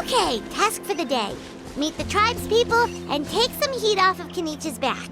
Okay, task for the day. Meet the tribespeople and take some heat off of Kenichi's back.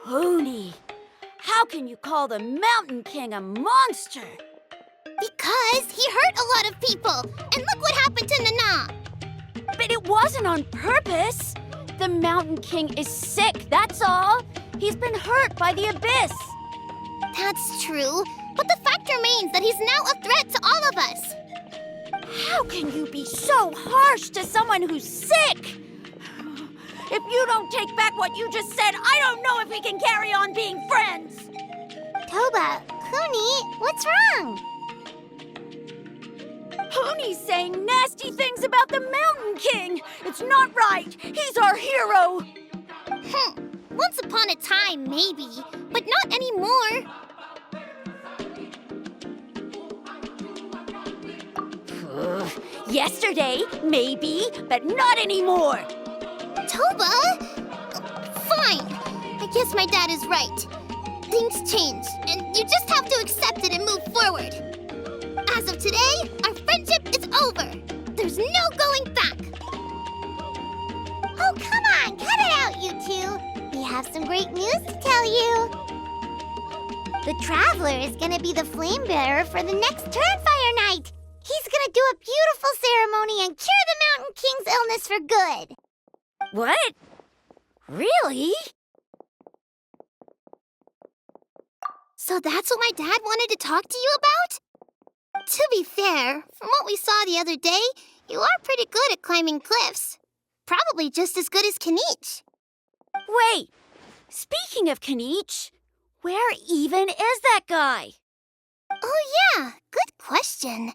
Hoonie, how can you call the Mountain King a monster? Because he hurt a lot of people, and look what happened to Nana. But it wasn't on purpose. The Mountain King is sick, that's all. He's been hurt by the abyss. That's true, but the fact remains that he's now a threat to all of us. How can you be so harsh to someone who's sick? If you don't take back what you just said, I don't know if we can carry on being friends. Toba, Kuni, what's wrong? Hoonie's saying nasty things about the Mountain King. It's not right. He's our hero. Once upon a time, maybe, but not anymore. Yesterday, maybe, but not anymore. Toba? Fine. I guess my dad is right. Things change, and you just have to accept it and move forward. As of today, our friendship is over. There's no going back. Oh, come on, cut it out, you two. We have some great news to tell you. The Traveler is gonna be the flame bearer for the next Turnfire night. He's gonna do a beautiful ceremony and cure the Mountain King's illness for good. What? Really? So that's what my dad wanted to talk to you about? To be fair, from what we saw the other day, you are pretty good at climbing cliffs. Probably just as good as Kenichi. Wait, speaking of Kenichi, where even is that guy? Oh yeah, good question.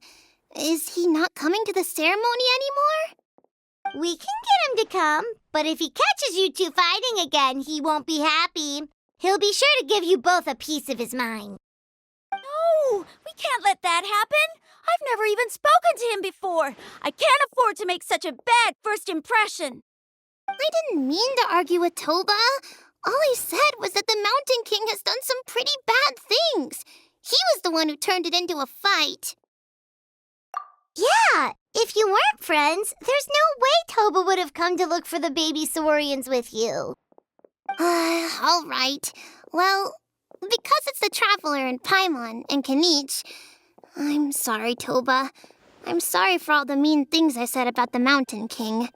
Is he not coming to the ceremony anymore? We can get him to come, but if he catches you two fighting again, he won't be happy. He'll be sure to give you both a piece of his mind. No, we can't let that happen. I've never even spoken to him before. I can't afford to make such a bad first impression. I didn't mean to argue with Toba. All I said was that the Mountain King has done some pretty bad things. He was the one who turned it into a fight. Yeah, if you weren't friends, there's no way Toba would have come to look for the baby Saurians with you. All right. Well, because it's the Traveler and Paimon and Kenichi, I'm sorry, Toba. I'm sorry for all the mean things I said about the Mountain King.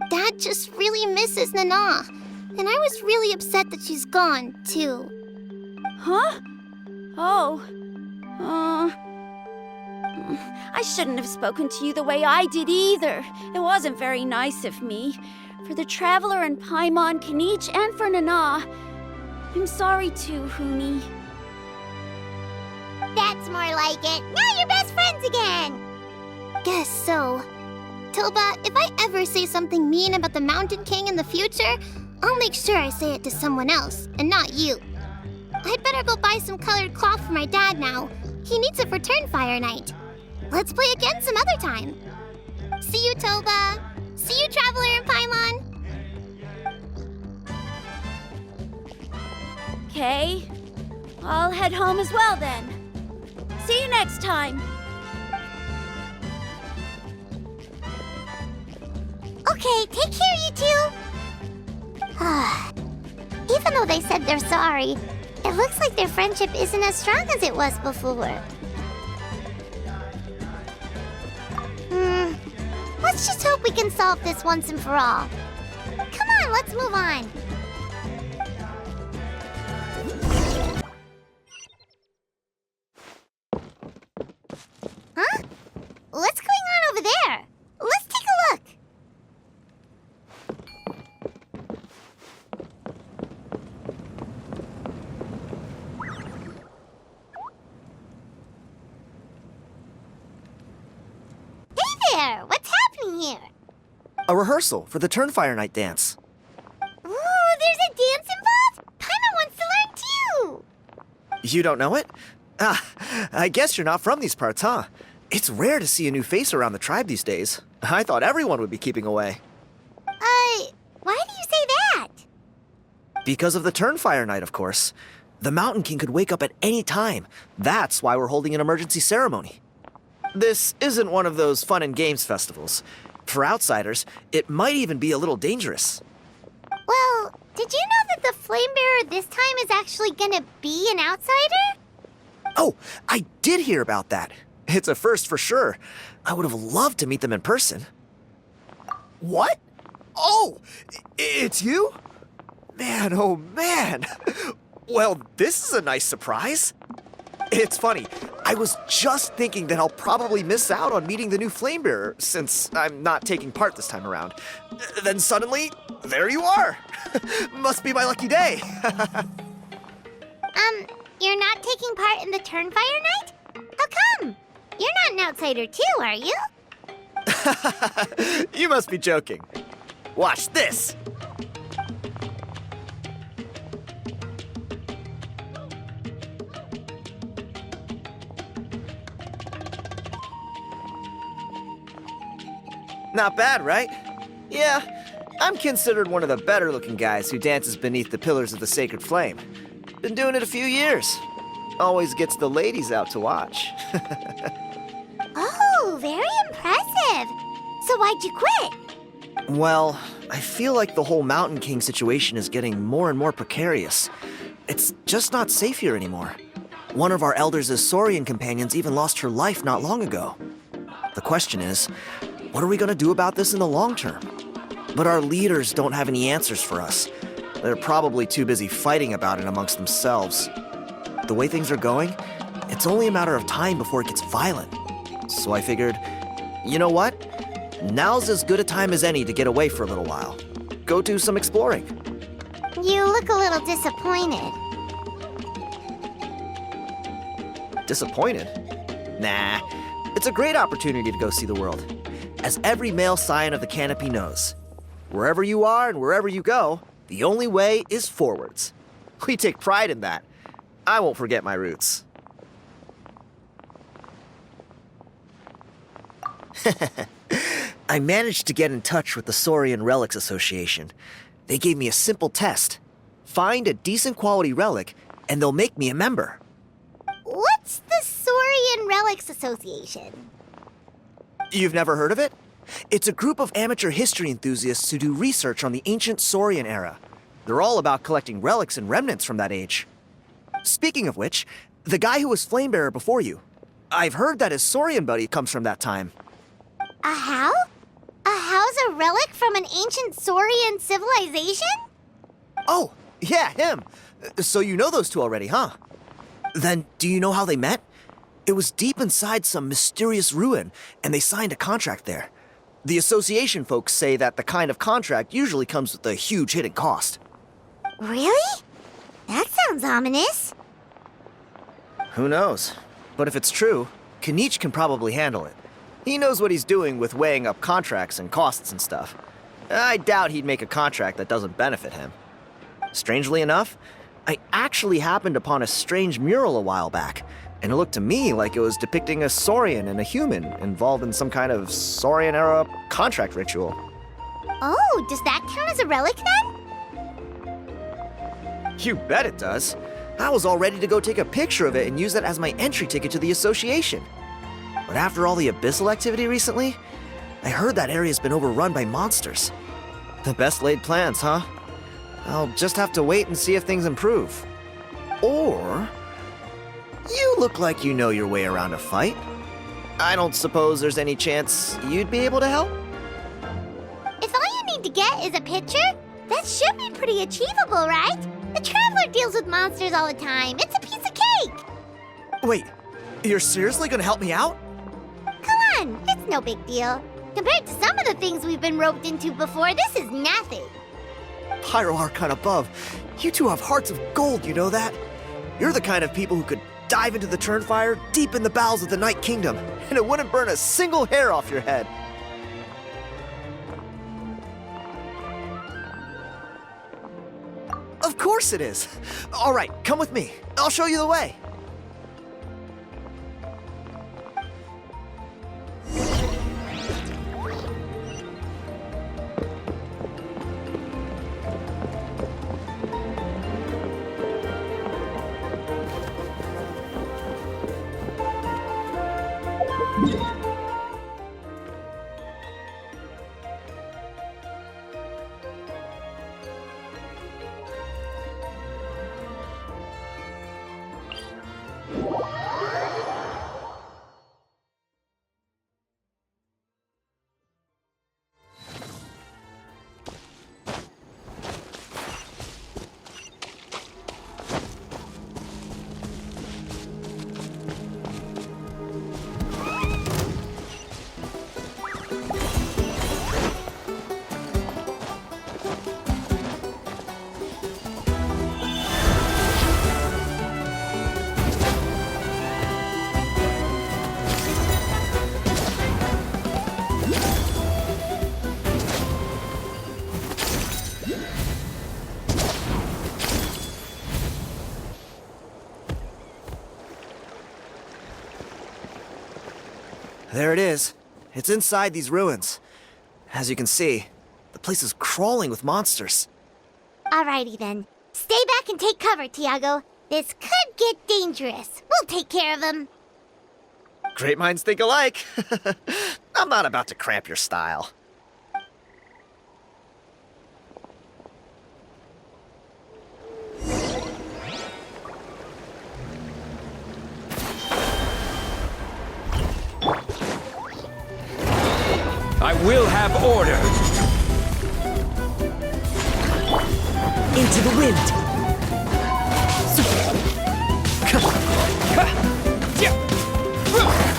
Dad just really misses Nana, and I was really upset that she's gone, too. Huh? Oh. I shouldn't have spoken to you the way I did either. It wasn't very nice of me. For the Traveler and Paimon, Kenichi, and for Nana. I'm sorry too, Hoonie. That's more like it. Now you're best friends again. Guess so. Toba, if I ever say something mean about the Mountain King in the future, I'll make sure I say it to someone else, and not you. I'd better go buy some colored cloth for my dad now. He needs it for Turnfire night. Let's play again some other time. See you, Toba. See you, Traveler and Paimon. Okay. I'll head home as well then. See you next time. Okay, take care, you two. Even though they said they're sorry, it looks like their friendship isn't as strong as it was before. Let's just hope we can solve this once and for all. Come on, let's move on. Huh? What's going on over there? Let's take a look. Hey there! What's happening here? A rehearsal for the Turnfire Night dance. Ooh, there's a dance involved? Paimon wants to learn too! You don't know it? Ah, I guess you're not from these parts, huh? It's rare to see a new face around the tribe these days. I thought everyone would be keeping away. Why do you say that? Because of the Turnfire Night, of course. The Mountain King could wake up at any time. That's why we're holding an emergency ceremony. This isn't one of those fun and games festivals. For outsiders, it might even be a little dangerous. Well, did you know that the Flame Bearer this time is actually gonna be an outsider? Oh, I did hear about that. It's a first for sure. I would have loved to meet them in person. What? Oh, it's you? Man, oh man. Well, this is a nice surprise. It's funny, I was just thinking that I'll probably miss out on meeting the new Flamebearer since I'm not taking part this time around. Then suddenly, there you are. Must be my lucky day. You're not taking part in the Turnfire Night? How come? You're not an outsider too, are you? You must be joking. Watch this. Not bad, right? Yeah, I'm considered one of the better looking guys who dances beneath the pillars of the sacred flame. Been doing it a few years. Always gets the ladies out to watch. Oh, very impressive. So why'd you quit? Well, I feel like the whole Mountain King situation is getting more and more precarious. It's just not safe here anymore. One of our elders' Saurian companions even lost her life not long ago. The question is, what are we going to do about this in the long term? But our leaders don't have any answers for us. They're probably too busy fighting about it amongst themselves. The way things are going, it's only a matter of time before it gets violent. So I figured, you know what? Now's as good a time as any to get away for a little while. Go do some exploring. You look a little disappointed. Disappointed? Nah, it's a great opportunity to go see the world. As every male scion of the canopy knows, wherever you are and wherever you go, the only way is forwards. We take pride in that. I won't forget my roots. I managed to get in touch with the Saurian Relics Association. They gave me a simple test. Find a decent quality relic, and they'll make me a member. What's the Saurian Relics Association? You've never heard of it? It's a group of amateur history enthusiasts who do research on the ancient Saurian era. They're all about collecting relics and remnants from that age. Speaking of which, the guy who was Flamebearer before you, I've heard that his Saurian buddy comes from that time. A how? A how's a relic from an ancient Saurian civilization? Oh, yeah, him. So you know those two already, huh? Then do you know how they met? It was deep inside some mysterious ruin, and they signed a contract there. The association folks say that the kind of contract usually comes with a huge hidden cost. Really? That sounds ominous. Who knows? But if it's true, Kinich can probably handle it. He knows what he's doing with weighing up contracts and costs and stuff. I doubt he'd make a contract that doesn't benefit him. Strangely enough, I actually happened upon a strange mural a while back, and it looked to me like it was depicting a Saurian and a human involved in some kind of Saurian-era contract ritual. Oh, does that count as a relic then? You bet it does. I was all ready to go take a picture of it and use that as my entry ticket to the association. But after all the abyssal activity recently, I heard that area's been overrun by monsters. The best laid plans, huh? I'll just have to wait and see if things improve. Or... you look like you know your way around a fight. I don't suppose there's any chance you'd be able to help? If all you need to get is a picture, that should be pretty achievable, right? The Traveler deals with monsters all the time. It's a piece of cake! Wait, you're seriously gonna help me out? Come on, it's no big deal. Compared to some of the things we've been roped into before, this is nothing. Pyro Archon above, you two have hearts of gold, you know that? You're the kind of people who could dive into the Turnfire deep in the bowels of the Night Kingdom, and it wouldn't burn a single hair off your head. Of course it is. All right, come with me. I'll show you the way. There it is. It's inside these ruins. As you can see, the place is crawling with monsters. Alrighty then. Stay back and take cover, Tiago. This could get dangerous. We'll take care of him. Great minds think alike. I'm not about to cramp your style. I will have order. Into the wind.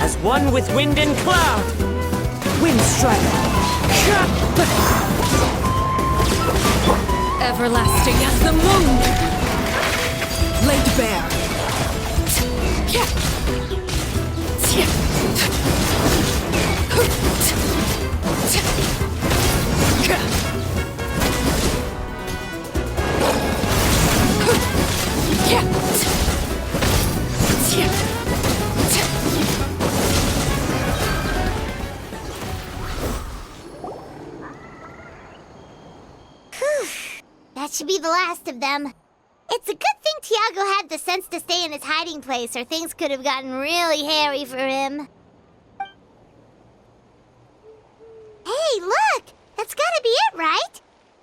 As one with wind and cloud. Wind strike. Everlasting as the moon. Laid bare. That should be the last of them. It's a good thing Tiago had the sense to stay in his hiding place, or things could have gotten really hairy for him. Hey, look! That's gotta be it, right?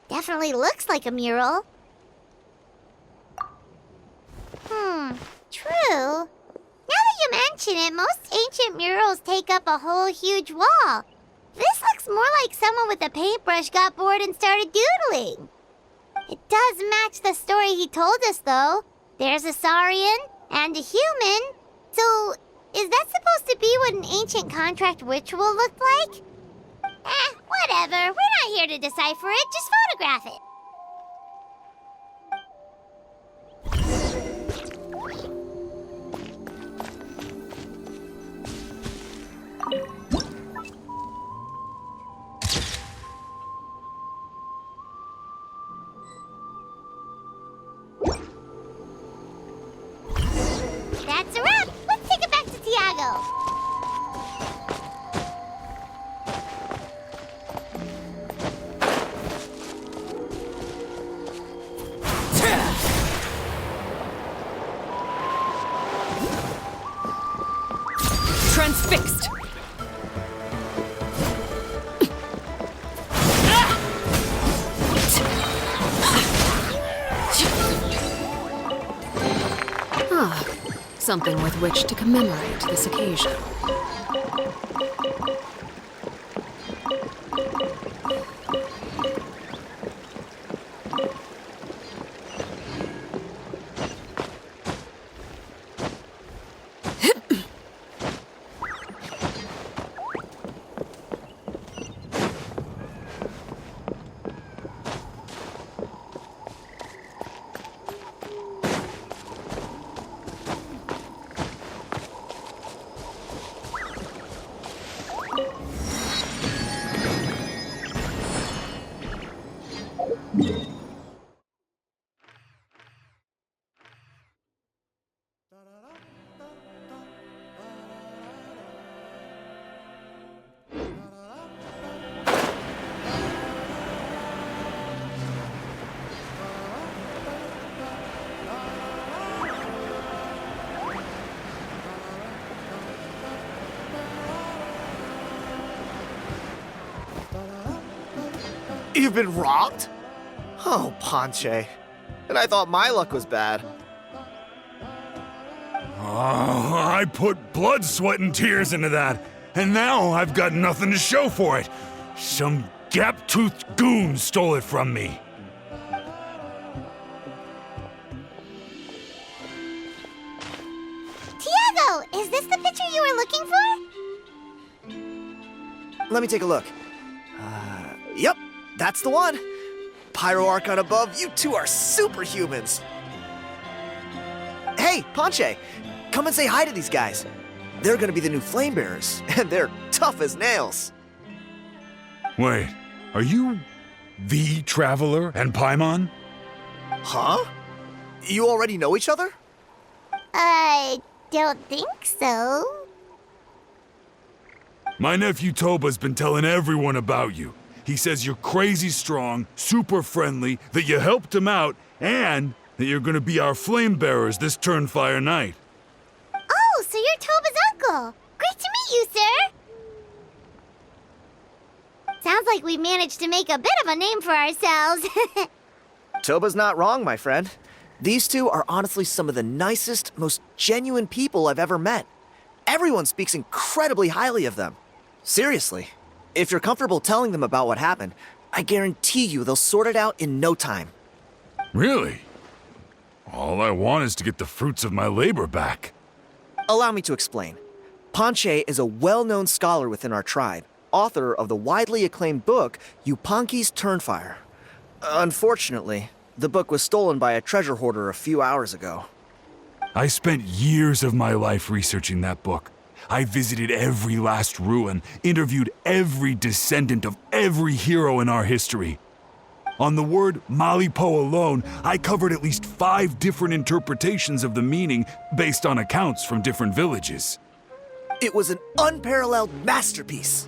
Definitely looks like a mural. True. Now that you mention it, most ancient murals take up a whole huge wall. This looks more like someone with a paintbrush got bored and started doodling. It does match the story he told us, though. There's a Saurian and a human. So, is that supposed to be what an ancient contract ritual looked like? Whatever. We're not here to decipher it. Just photograph it. That's a wrap. Let's take it back to Tiago. transfixed! Ah, something with which to commemorate this occasion. You've been robbed? Oh, Ponche. And I thought my luck was bad. Oh, I put blood, sweat, and tears into that, and now I've got nothing to show for it. Some gap-toothed goon stole it from me. Tiago, is this the picture you were looking for? Let me take a look. Yep, that's the one. Pyro Archon above, you two are superhumans. Hey, Ponche, come and say hi to these guys. They're gonna be the new flame bearers, and they're tough as nails. Wait, are you the Traveler and Paimon? Huh? You already know each other? I don't think so. My nephew Toba's been telling everyone about you. He says you're crazy strong, super friendly, that you helped him out, and that you're gonna be our flame bearers this Turnfire night. Oh, so you're Toba's uncle. Great to meet you, sir. Sounds like we managed to make a bit of a name for ourselves. Toba's not wrong, my friend. These two are honestly some of the nicest, most genuine people I've ever met. Everyone speaks incredibly highly of them. Seriously, if you're comfortable telling them about what happened, I guarantee you they'll sort it out in no time. Really? All I want is to get the fruits of my labor back. Allow me to explain. Ponche is a well-known scholar within our tribe, author of the widely acclaimed book, Yupanqui's Turnfire. Unfortunately, the book was stolen by a treasure hoarder a few hours ago. I spent years of my life researching that book. I visited every last ruin, interviewed every descendant of every hero in our history. On the word Malipo alone, I covered at least 5 different interpretations of the meaning based on accounts from different villages. It was an unparalleled masterpiece.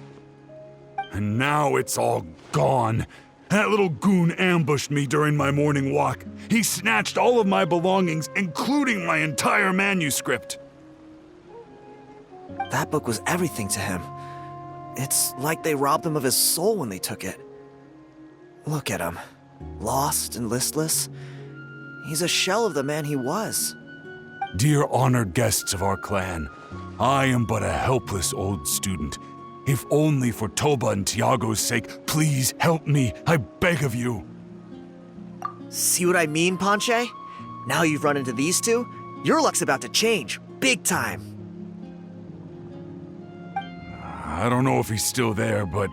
And now it's all gone. That little goon ambushed me during my morning walk. He snatched all of my belongings, including my entire manuscript. That book was everything to him. It's like they robbed him of his soul when they took it. Look at him. Lost and listless. He's a shell of the man he was. Dear honored guests of our clan, I am but a helpless old student. If only for Toba and Tiago's sake, please help me, I beg of you. See what I mean, Ponche? Now you've run into these two, your luck's about to change, big time. I don't know if he's still there, but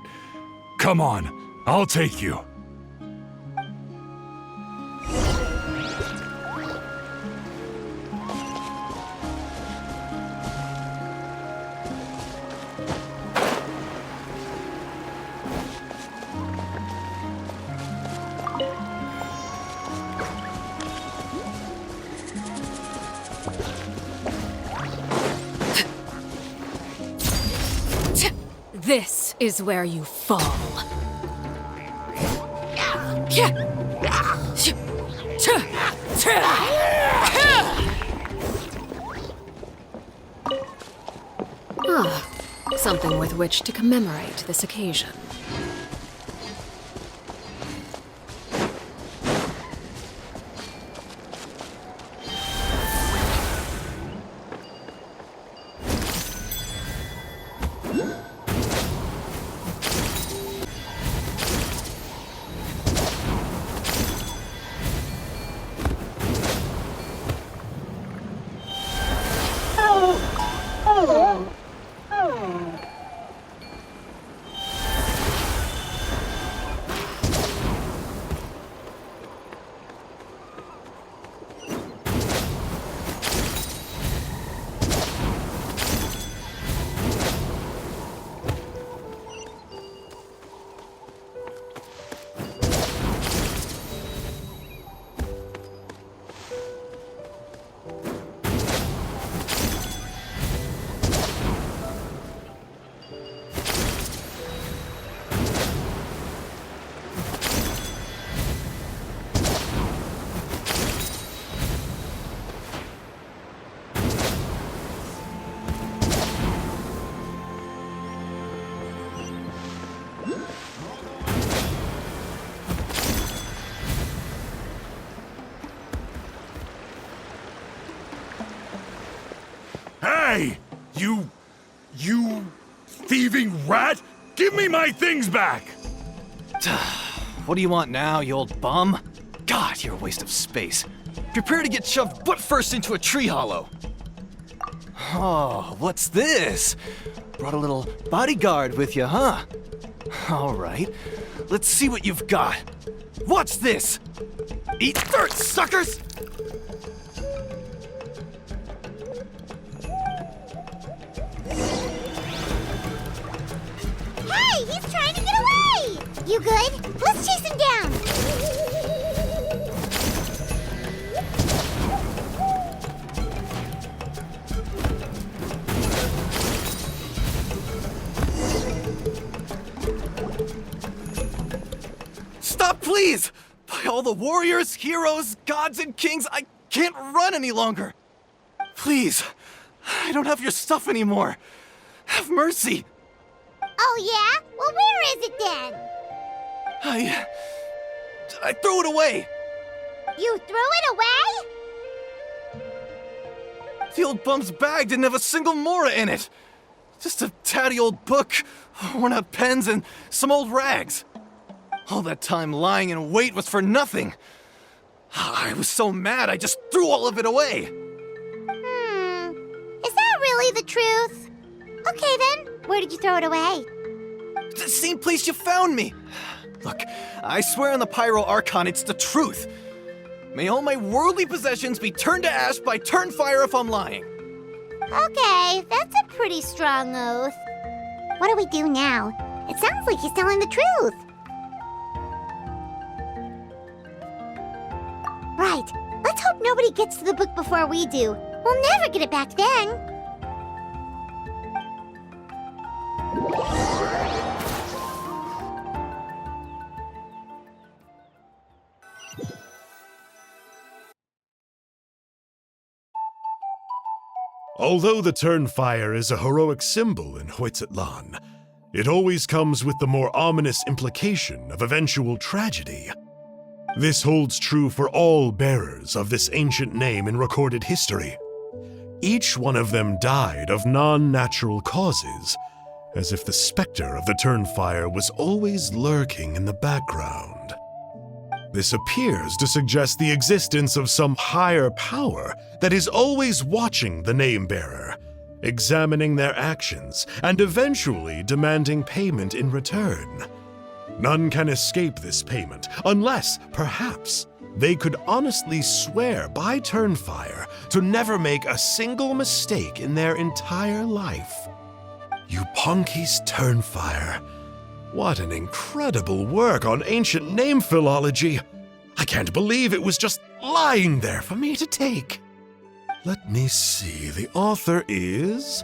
come on, I'll take you. This is where you fall. Something with which to commemorate this occasion. Hey! You thieving rat! Give me my things back! What do you want now, you old bum? God, you're a waste of space. Prepare to get shoved butt first into a tree hollow. Oh, what's this? Brought a little bodyguard with you, huh? All right, let's see what you've got. What's this? Eat dirt, suckers! Hey, he's trying to get away! You good? Let's chase him down! Stop, please! By all the warriors, heroes, gods, and kings, I can't run any longer. Please, I don't have your stuff anymore. Have mercy. Oh yeah? Well, where is it then? I threw it away. You threw it away? The old bum's bag didn't have a single mora in it. Just a tatty old book, worn out pens, and some old rags. All that time lying in wait was for nothing. I was so mad I just threw all of it away. Is that really the truth? Okay then, where did you throw it away? The same place you found me. Look, I swear on the Pyro Archon it's the truth. May all my worldly possessions be turned to ash by Turnfire if I'm lying. Okay, that's a pretty strong oath. What do we do now? It sounds like he's telling the truth. Right. Let's hope nobody gets to the book before we do. We'll never get it back then. Although the Turnfire is a heroic symbol in iNatlan, it always comes with the more ominous implication of eventual tragedy. This holds true for all bearers of this ancient name in recorded history. Each one of them died of non-natural causes, as if the specter of the Turnfire was always lurking in the background. This appears to suggest the existence of some higher power that is always watching the name-bearer, examining their actions, and eventually demanding payment in return. None can escape this payment, unless, perhaps, they could honestly swear by Turnfire to never make a single mistake in their entire life. Yupanqi's Turnfire. What an incredible work on ancient name philology. I can't believe it was just lying there for me to take. Let me see, the author is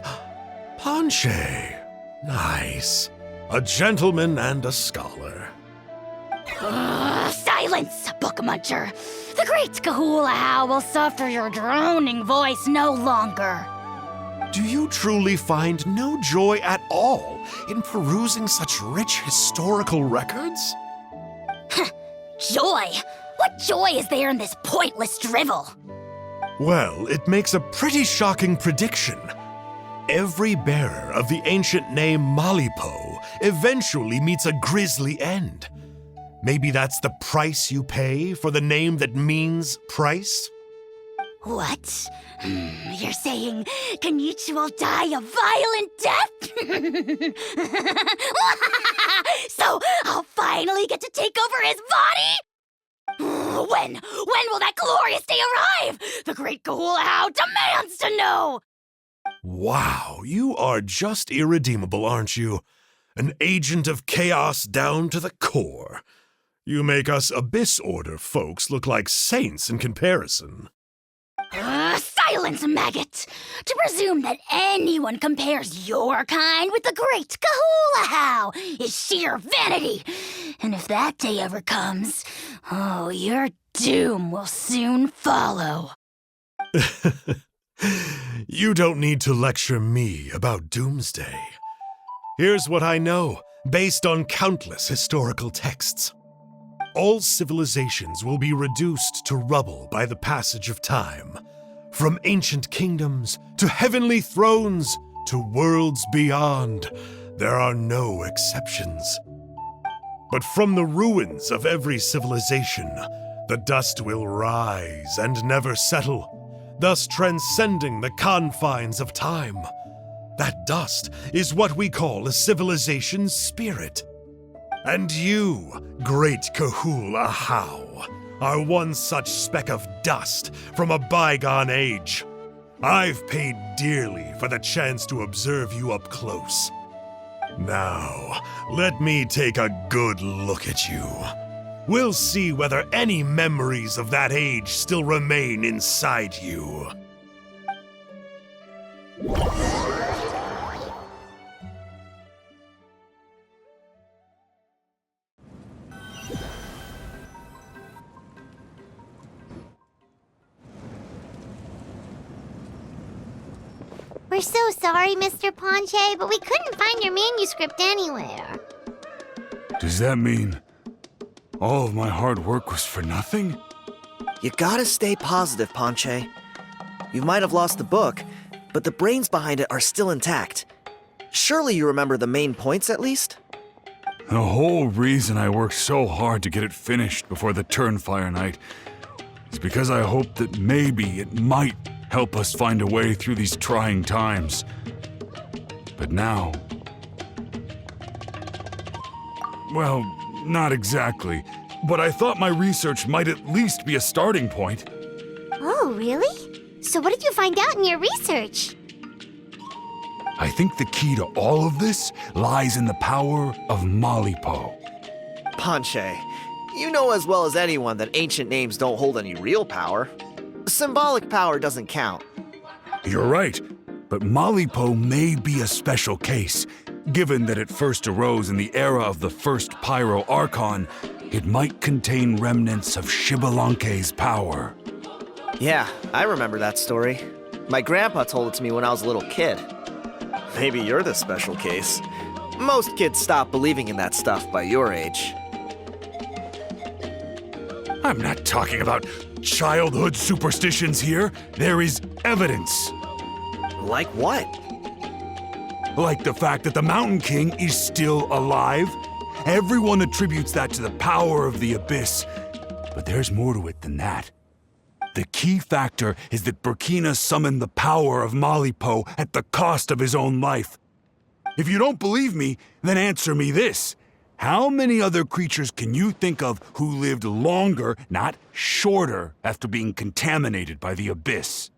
Panche. Nice. A gentleman and a scholar. Silence, book muncher! The great Kahula will suffer your droning voice no longer. Do you truly find no joy at all in perusing such rich historical records? Joy? What joy is there in this pointless drivel? Well, it makes a pretty shocking prediction. Every bearer of the ancient name Malipo eventually meets a grisly end. Maybe that's the price you pay for the name that means price? What? You're saying Kenichi will die a violent death? So I'll finally get to take over his body? When will that glorious day arrive? The great Kahula demands to know! Wow, you are just irredeemable, aren't you? An agent of chaos down to the core. You make us Abyss Order folks look like saints in comparison. Silence, maggot! To presume that anyone compares your kind with the great Kahula is sheer vanity. And if that day ever comes, oh, your doom will soon follow. You don't need to lecture me about Doomsday. Here's what I know, based on countless historical texts. All civilizations will be reduced to rubble by the passage of time. From ancient kingdoms to heavenly thrones to worlds beyond, there are no exceptions. But from the ruins of every civilization, the dust will rise and never settle, thus transcending the confines of time. That dust is what we call a civilization's spirit. And you, great Kahula How, are one such speck of dust from a bygone age. I've paid dearly for the chance to observe you up close. Now, let me take a good look at you. We'll see whether any memories of that age still remain inside you. We're so sorry, Mr. Ponche, but we couldn't find your manuscript anywhere. Does that mean all of my hard work was for nothing? You gotta stay positive, Ponche. You might have lost the book, but the brains behind it are still intact. Surely you remember the main points at least? The whole reason I worked so hard to get it finished before the Turnfire night is because I hoped that maybe it might help us find a way through these trying times. But now... well, not exactly. But I thought my research might at least be a starting point. Oh, really? So what did you find out in your research? I think the key to all of this lies in the power of Malipo. Ponche, you know as well as anyone that ancient names don't hold any real power. Symbolic power doesn't count. You're right, but Malipo may be a special case. Given that it first arose in the era of the first Pyro Archon, it might contain remnants of Xbalanque's power. Yeah, I remember that story. My grandpa told it to me when I was a little kid. Maybe you're the special case. Most kids stop believing in that stuff by your age. I'm not talking about childhood superstitions here. There is evidence. Like what? Like the fact that the Mountain King is still alive. Everyone attributes that to the power of the Abyss. But there's more to it than that. The key factor is that Burkina summoned the power of Malipo at the cost of his own life. If you don't believe me, then answer me this. How many other creatures can you think of who lived longer, not shorter, after being contaminated by the Abyss?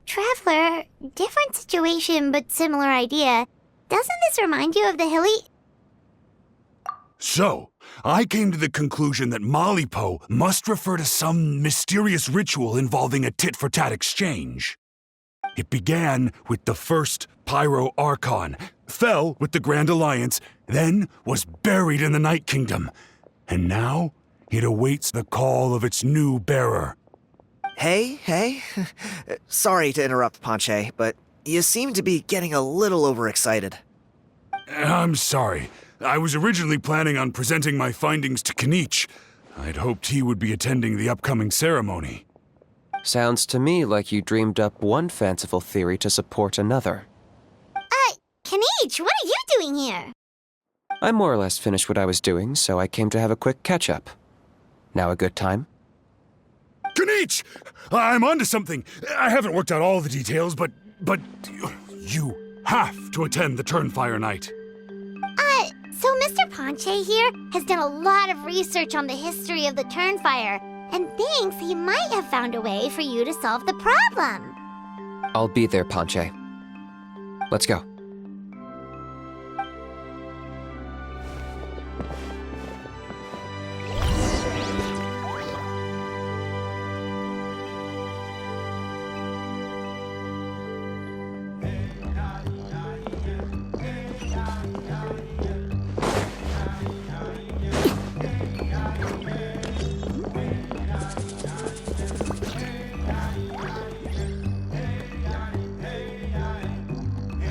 Traveler, different situation but similar idea. Doesn't this remind you of the hilly... So, I came to the conclusion that Malipo must refer to some mysterious ritual involving a tit-for-tat exchange. It began with the first Pyro Archon, fell with the Grand Alliance, then was buried in the Night Kingdom, and now it awaits the call of its new bearer. Hey. Sorry to interrupt, Ponche, but you seem to be getting a little overexcited. I'm sorry. I was originally planning on presenting my findings to Kenichi. I'd hoped he would be attending the upcoming ceremony. Sounds to me like you dreamed up one fanciful theory to support another. Kenichi, what are you doing here? I more or less finished what I was doing, so I came to have a quick catch-up. Now a good time? Kenichi! I'm onto something. I haven't worked out all the details, but you have to attend the Turnfire Night. So Mr. Ponche here has done a lot of research on the history of the Turnfire, and thinks he might have found a way for you to solve the problem. I'll be there, Ponche. Let's go.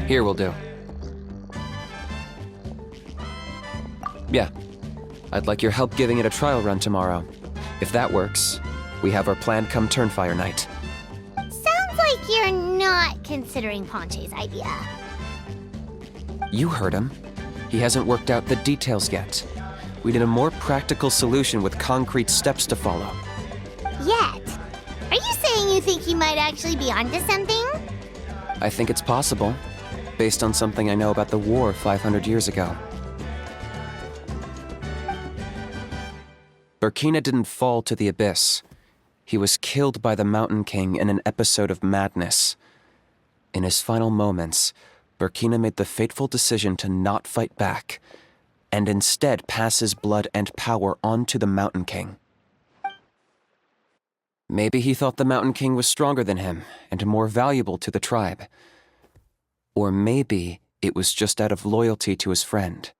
Here will do. Yeah. I'd like your help giving it a trial run tomorrow. If that works, we have our plan come Turnfire Night. Sounds like you're not considering Ponche's idea. You heard him. He hasn't worked out the details yet. We need a more practical solution with concrete steps to follow. Yet? Are you saying you think he might actually be onto something? I think it's possible, based on something I know about the war 500 years ago. Burkina didn't fall to the abyss. He was killed by the Mountain King in an episode of madness. In his final moments, Burkina made the fateful decision to not fight back, and instead pass his blood and power on to the Mountain King. Maybe he thought the Mountain King was stronger than him, and more valuable to the tribe. Or maybe it was just out of loyalty to his friend.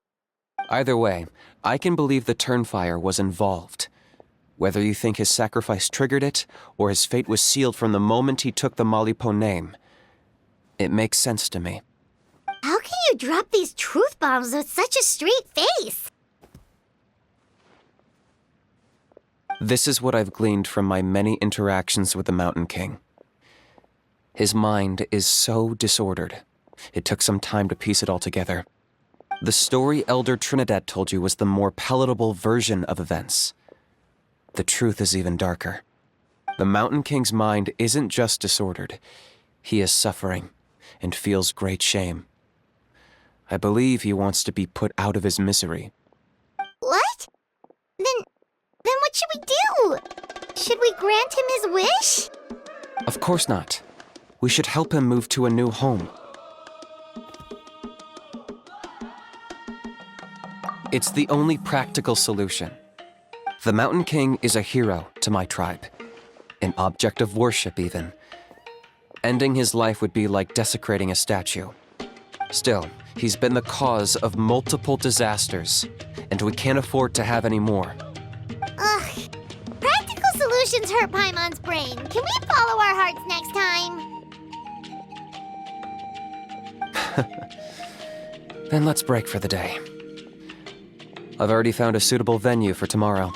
Either way, I can believe the Turnfire was involved. Whether you think his sacrifice triggered it, or his fate was sealed from the moment he took the Malipo name, it makes sense to me. How can you drop these truth bombs with such a straight face? This is what I've gleaned from my many interactions with the Mountain King. His mind is so disordered. It took some time to piece it all together. The story Elder Trinidad told you was the more palatable version of events. The truth is even darker. The Mountain King's mind isn't just disordered. He is suffering and feels great shame. I believe he wants to be put out of his misery. What? Then what should we do? Should we grant him his wish? Of course not. We should help him move to a new home. It's the only practical solution. The Mountain King is a hero to my tribe. An object of worship, even. Ending his life would be like desecrating a statue. Still, he's been the cause of multiple disasters, and we can't afford to have any more. Ugh. Practical solutions hurt Paimon's brain. Can we follow our hearts next time? Then let's break for the day. I've already found a suitable venue for tomorrow.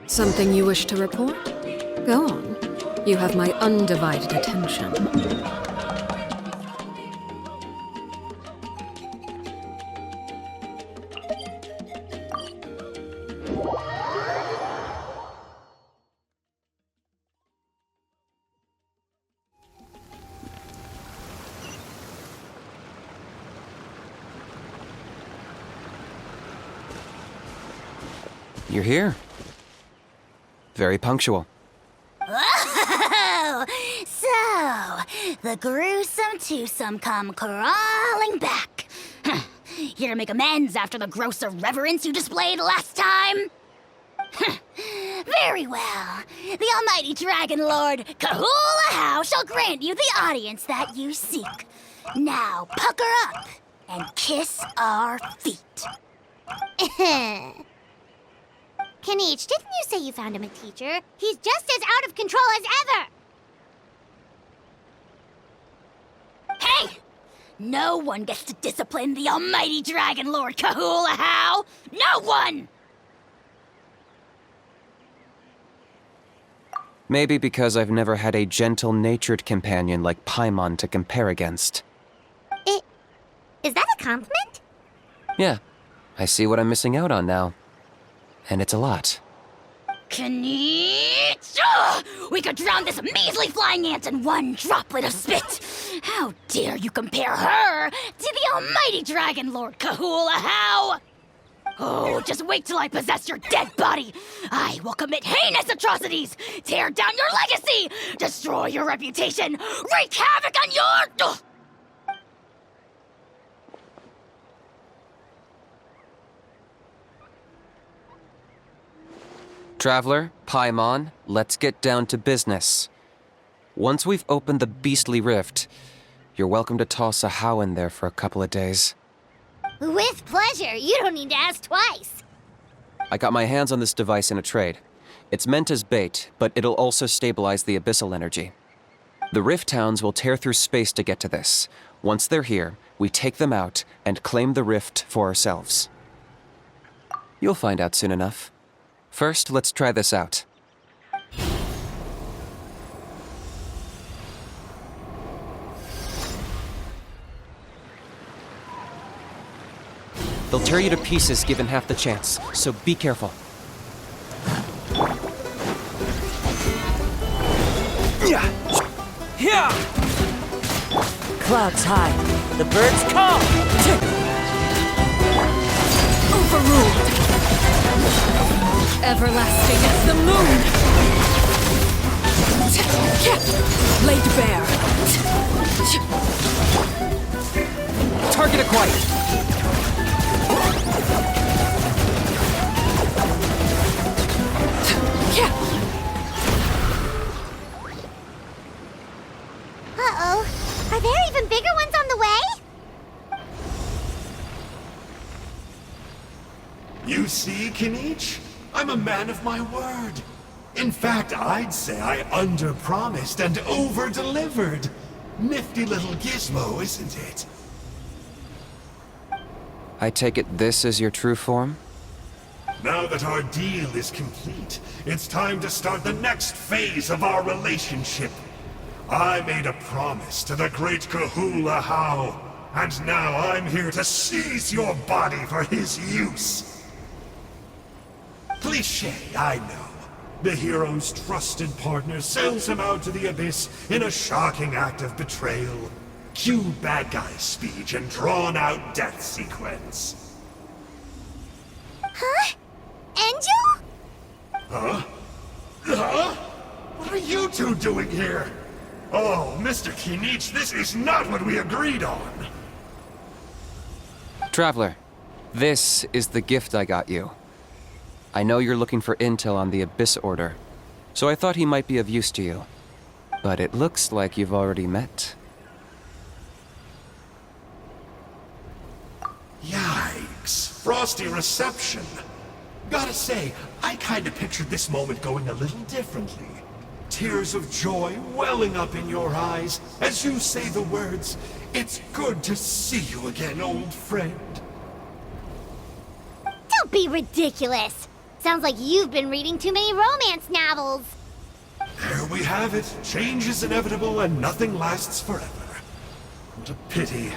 Something you wish to report? Go on. You have my undivided attention. You're here. Very punctual. Oh, so the gruesome twosome come crawling back. Here to make amends after the gross irreverence you displayed last time? Very well. The almighty Dragon Lord, Kahula How, shall grant you the audience that you seek. Now, pucker up and kiss our feet. Kinich, didn't you say you found him a teacher? He's just as out of control as ever! Hey! No one gets to discipline the almighty Dragon Lord Kahula How! No one! Maybe because I've never had a gentle-natured companion like Paimon to compare against. Is that a compliment? Yeah, I see what I'm missing out on now. And it's a lot. Kinich! We could drown this measly flying ant in one droplet of spit! How dare you compare her to the almighty Dragon Lord Kahula How! Oh, just wait till I possess your dead body! I will commit heinous atrocities! Tear down your legacy! Destroy your reputation! Wreak havoc on your... Traveler, Paimon, let's get down to business. Once we've opened the beastly rift, you're welcome to toss a how in there for a couple of days. With pleasure. You don't need to ask twice. I got my hands on this device in a trade. It's meant as bait, but it'll also stabilize the abyssal energy. The rift hounds will tear through space to get to this. Once they're here, we take them out and claim the rift for ourselves. You'll find out soon enough. First, let's try this out. They'll tear you to pieces given half the chance, so be careful. Yeah! Clouds high. The birds call. Overruled! Everlasting as the moon! Laid bare! Target acquired! Uh-oh. Are there even bigger ones on the way? You see, Kinich? I'm a man of my word. In fact, I'd say I under-promised and over-delivered. Nifty little gizmo, isn't it? I take it this is your true form? Now that our deal is complete, it's time to start the next phase of our relationship. I made a promise to the great Kahula How, and now I'm here to seize your body for his use. Cliché, I know. The hero's trusted partner sells him out to the abyss in a shocking act of betrayal. Cue bad guy speech and drawn-out death sequence. Huh? Angel? Huh? Huh? What are you two doing here? Oh, Mr. Kinich, this is not what we agreed on! Traveler, this is the gift I got you. I know you're looking for intel on the Abyss Order, so I thought he might be of use to you. But it looks like you've already met. Yikes. Frosty reception. Gotta say, I kinda pictured this moment going a little differently. Tears of joy welling up in your eyes as you say the words, "It's good to see you again, old friend." Don't be ridiculous. Sounds like you've been reading too many romance novels. There we have it. Change is inevitable and nothing lasts forever. What a pity.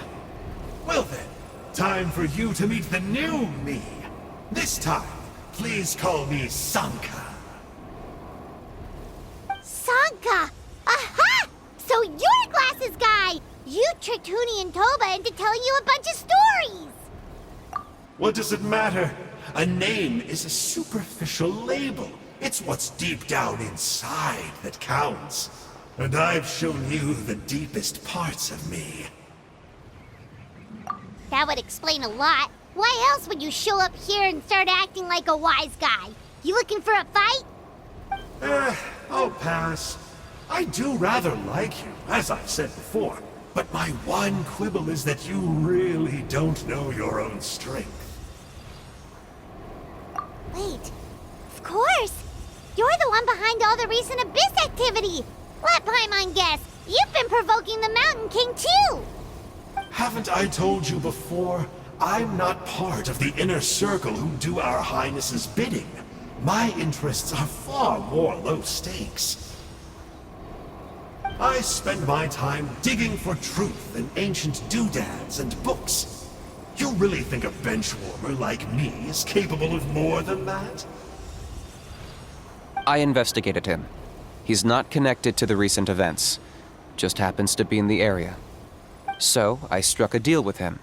Well then, time for you to meet the new me. This time, please call me Sanka. Sanka! Aha! So you're a glasses guy! You tricked Huni and Toba into telling you a bunch of stories! What does it matter? A name is a superficial label. It's what's deep down inside that counts. And I've shown you the deepest parts of me. That would explain a lot. Why else would you show up here and start acting like a wise guy? You looking for a fight? I'll pass. I do rather like you, as I've said before. But my one quibble is that you really don't know your own strength. Wait, of course! You're the one behind all the recent Abyss activity! Let Paimon guess, you've been provoking the Mountain King too! Haven't I told you before? I'm not part of the inner circle who do our Highness's bidding. My interests are far more low stakes. I spend my time digging for truth in ancient doodads and books. You really think a benchwarmer like me is capable of more than that? I investigated him. He's not connected to the recent events. Just happens to be in the area. So, I struck a deal with him.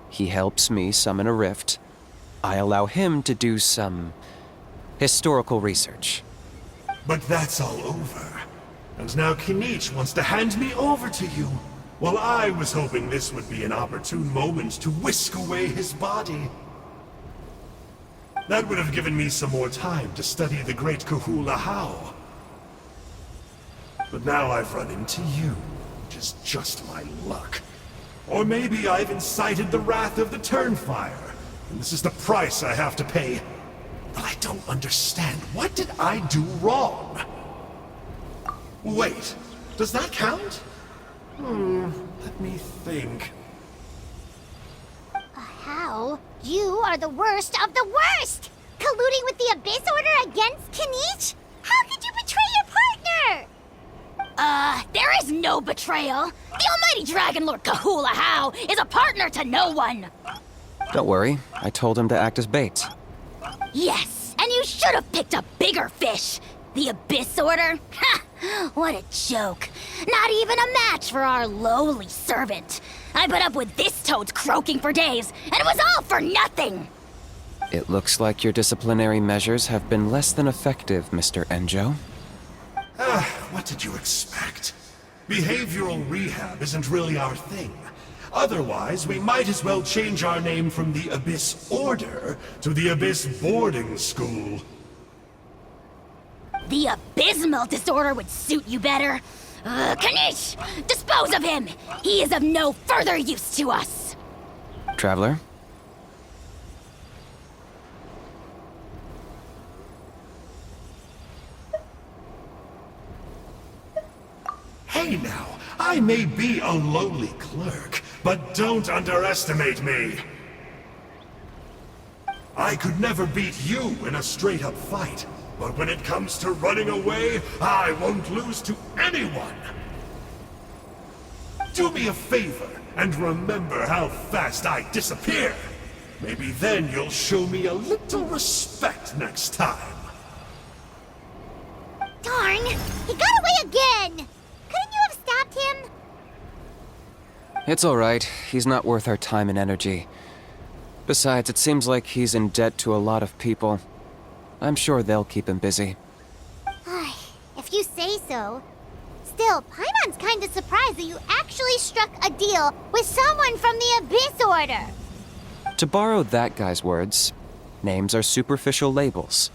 He helps me summon a rift. I allow him to do some historical research. But that's all over. And now Kinich wants to hand me over to you. Well, I was hoping this would be an opportune moment to whisk away his body. That would have given me some more time to study the great Kahula How. But now I've run into you, which is just my luck. Or maybe I've incited the wrath of the Turnfire, and this is the price I have to pay. But I don't understand. What did I do wrong? Wait, does that count? Let me think. How? You are the worst of the worst! Colluding with the Abyss Order against Kinich? How could you betray your partner? There is no betrayal. The almighty Dragon Lord Kahula How is a partner to no one. Don't worry, I told him to act as bait. Yes, and you should have picked a bigger fish. The Abyss Order? Ha! What a joke. Not even a match for our lowly servant. I put up with this toad croaking for days, and it was all for nothing. It looks like your disciplinary measures have been less than effective, Mr. Enjo. What did you expect? Behavioral rehab isn't really our thing. Otherwise, we might as well change our name from the Abyss Order to the Abyss Boarding School. The abysmal disorder would suit you better. Kinich! Dispose of him! He is of no further use to us! Traveler? Hey now, I may be a lowly clerk, but don't underestimate me. I could never beat you in a straight-up fight, but when it comes to running away, I won't lose to anyone. Do me a favor and remember how fast I disappear. Maybe then you'll show me a little respect next time. Darn! He got away again! Couldn't you have stopped him? It's alright. He's not worth our time and energy. Besides, it seems like he's in debt to a lot of people. I'm sure they'll keep him busy. If you say so. Still, Paimon's kinda surprised that you actually struck a deal with someone from the Abyss Order. To borrow that guy's words, names are superficial labels.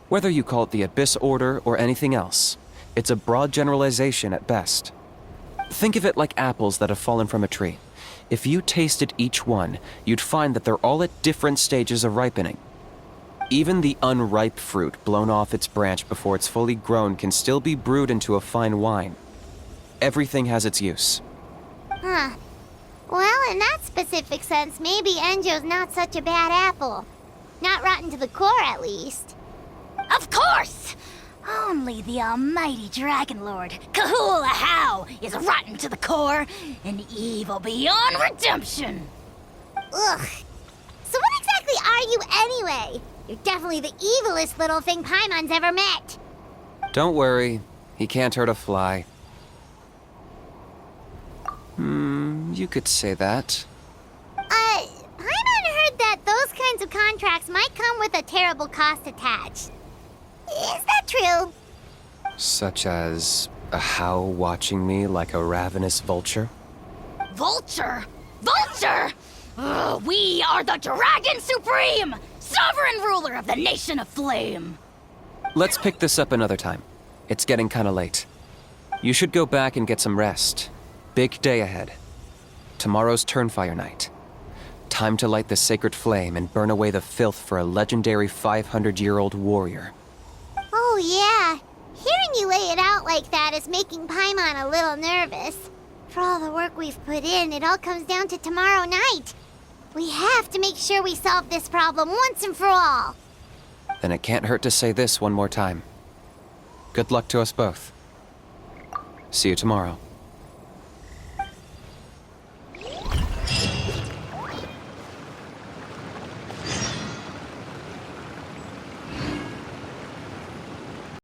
Whether you call it the Abyss Order or anything else, it's a broad generalization at best. Think of it like apples that have fallen from a tree. If you tasted each one, you'd find that they're all at different stages of ripening. Even the unripe fruit blown off its branch before it's fully grown can still be brewed into a fine wine. Everything has its use. Huh. Well, in that specific sense, maybe Enjo's not such a bad apple. Not rotten to the core, at least. Of course! Only the almighty Dragon Lord, Kahula How, is rotten to the core and evil beyond redemption. Ugh. So what exactly are you anyway? You're definitely the evilest little thing Paimon's ever met. Don't worry, he can't hurt a fly. You could say that. Paimon heard that those kinds of contracts might come with a terrible cost attached. Is that true? Such as A how watching me like a ravenous vulture? Vulture? Vulture! Ugh, we are the Dragon Supreme! Sovereign ruler of the Nation of Flame! Let's pick this up another time. It's getting kinda late. You should go back and get some rest. Big day ahead. Tomorrow's Turnfire night. Time to light the sacred flame and burn away the filth for a legendary 500-year-old warrior. Oh, yeah. Hearing you lay it out like that is making Paimon a little nervous. For all the work we've put in, it all comes down to tomorrow night. We have to make sure we solve this problem once and for all. Then it can't hurt to say this one more time. Good luck to us both. See you tomorrow.